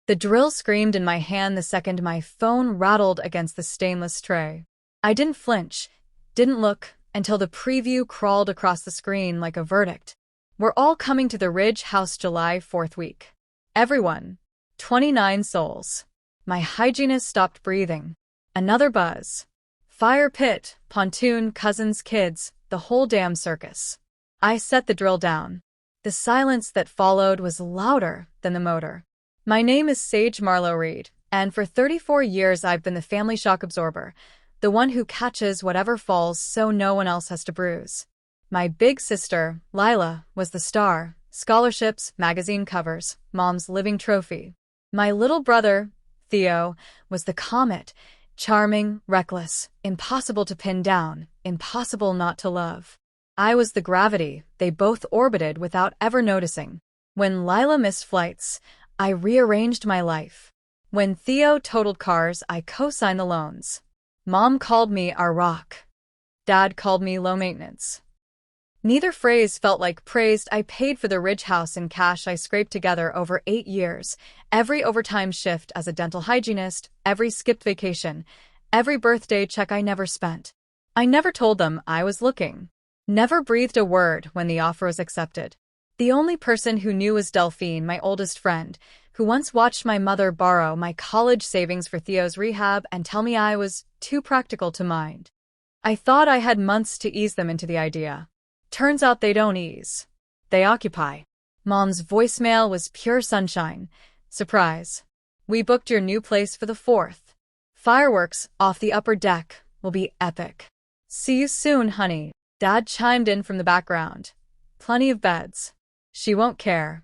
The drill screamed in my hand the second my phone rattled against the stainless tray. I didn't flinch, didn't look, until the preview crawled across the screen like a verdict. We're all coming to the Ridge House July 4th week. Everyone. 29 souls. My hygienist stopped breathing. Another buzz. Fire pit, pontoon, cousins, kids, the whole damn circus. I set the drill down. The silence that followed was louder than the motor. My name is Sage Marlowe Reed, and for 34 years I've been the family shock absorber, the one who catches whatever falls so no one else has to bruise. My big sister, Lila, was the star, scholarships, magazine covers, mom's living trophy. My little brother, Theo, was the comet, charming, reckless, impossible to pin down, impossible not to love. I was the gravity they both orbited without ever noticing. When Lila missed flights, I rearranged my life. When Theo totaled cars, I co-signed the loans. Mom called me our rock. Dad called me low maintenance. Neither phrase felt like praise. I paid for the Ridge House in cash I scraped together over 8 years, every overtime shift as a dental hygienist, every skipped vacation, every birthday check I never spent. I never told them I was looking. Never breathed a word when the offer was accepted. The only person who knew was Delphine, my oldest friend, who once watched my mother borrow my college savings for Theo's rehab and tell me I was too practical to mind. I thought I had months to ease them into the idea. Turns out they don't ease. They occupy. Mom's voicemail was pure sunshine. Surprise. We booked your new place for the 4th. Fireworks off the upper deck will be epic. See you soon, honey. Dad chimed in from the background. Plenty of beds. She won't care.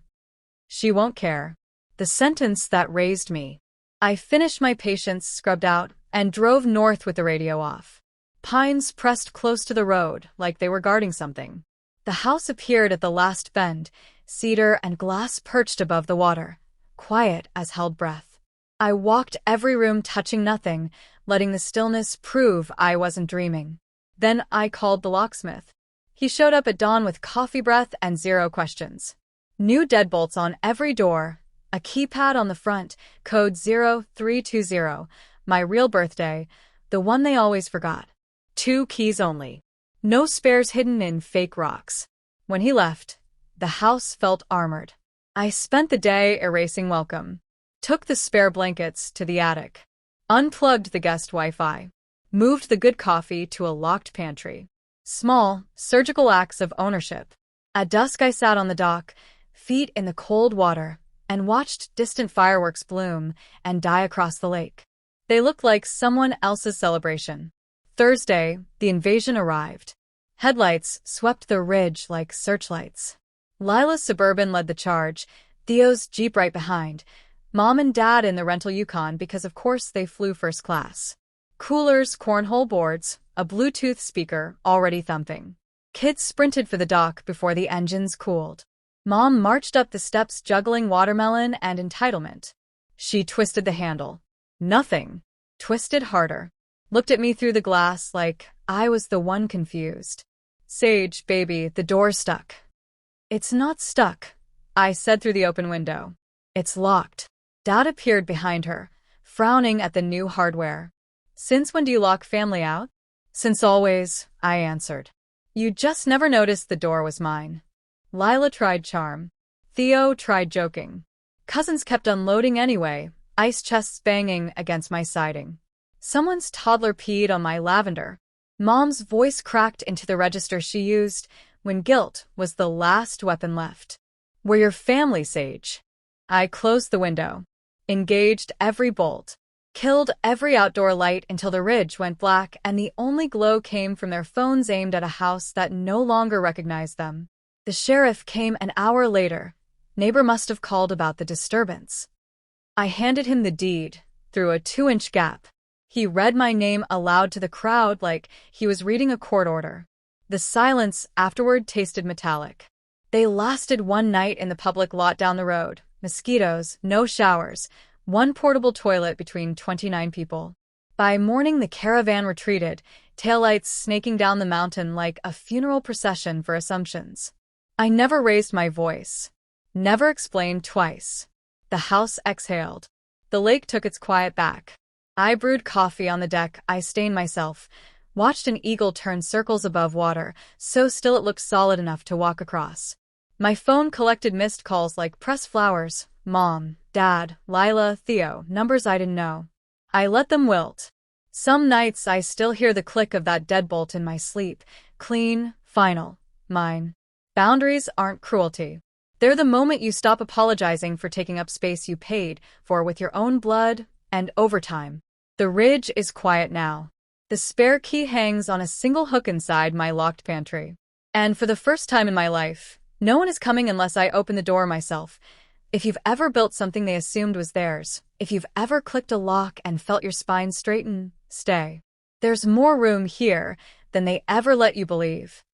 She won't care. The sentence that raised me. I finished my patience, scrubbed out, and drove north with the radio off. Pines pressed close to the road, like they were guarding something. The house appeared at the last bend, cedar and glass perched above the water, quiet as held breath. I walked every room, touching nothing, letting the stillness prove I wasn't dreaming. Then I called the locksmith. He showed up at dawn with coffee breath and 0 questions. New deadbolts on every door, a keypad on the front, code 0320, my real birthday, the one they always forgot. 2 keys only. No spares hidden in fake rocks. When he left, the house felt armored. I spent the day erasing welcome. Took the spare blankets to the attic. Unplugged the guest Wi-Fi. Moved the good coffee to a locked pantry. Small, surgical acts of ownership. At dusk I sat on the dock, feet in the cold water, and watched distant fireworks bloom and die across the lake. They looked like someone else's celebration. Thursday, the invasion arrived. Headlights swept the ridge like searchlights. Lila's Suburban led the charge, Theo's Jeep right behind, Mom and Dad in the rental Yukon because of course they flew first class. Coolers, cornhole boards, a Bluetooth speaker already thumping. Kids sprinted for the dock before the engines cooled. Mom marched up the steps juggling watermelon and entitlement. She twisted the handle. Nothing. Twisted harder. Looked at me through the glass like I was the one confused. Sage, baby, the door's stuck. It's not stuck, I said through the open window. It's locked. Dad appeared behind her, frowning at the new hardware. Since when do you lock family out? Since always, I answered. You just never noticed the door was mine. Lila tried charm. Theo tried joking. Cousins kept unloading anyway, ice chests banging against my siding. Someone's toddler peed on my lavender. Mom's voice cracked into the register she used when guilt was the last weapon left. We're your family, Sage. I closed the window. Engaged every bolt. Killed every outdoor light until the ridge went black and the only glow came from their phones aimed at a house that no longer recognized them. The sheriff came an hour later. Neighbor must have called about the disturbance. I handed him the deed, through a 2-inch gap. He read my name aloud to the crowd like he was reading a court order. The silence afterward tasted metallic. They lasted one night in the public lot down the road. Mosquitoes, no showers, one portable toilet between 29 people. By morning the caravan retreated, taillights snaking down the mountain like a funeral procession for assumptions. I never raised my voice. Never explained twice. The house exhaled. The lake took its quiet back. I brewed coffee on the deck. I stained myself. Watched an eagle turn circles above water, so still it looked solid enough to walk across. My phone collected missed calls like press flowers, Mom, Dad, Lila, Theo, numbers I didn't know. I let them wilt. Some nights I still hear the click of that deadbolt in my sleep. Clean, final, mine. Boundaries aren't cruelty. They're the moment you stop apologizing for taking up space you paid for with your own blood and overtime. The ridge is quiet now. The spare key hangs on a single hook inside my locked pantry. And for the first time in my life, no one is coming unless I open the door myself. If you've ever built something they assumed was theirs, if you've ever clicked a lock and felt your spine straighten, stay. There's more room here than they ever let you believe.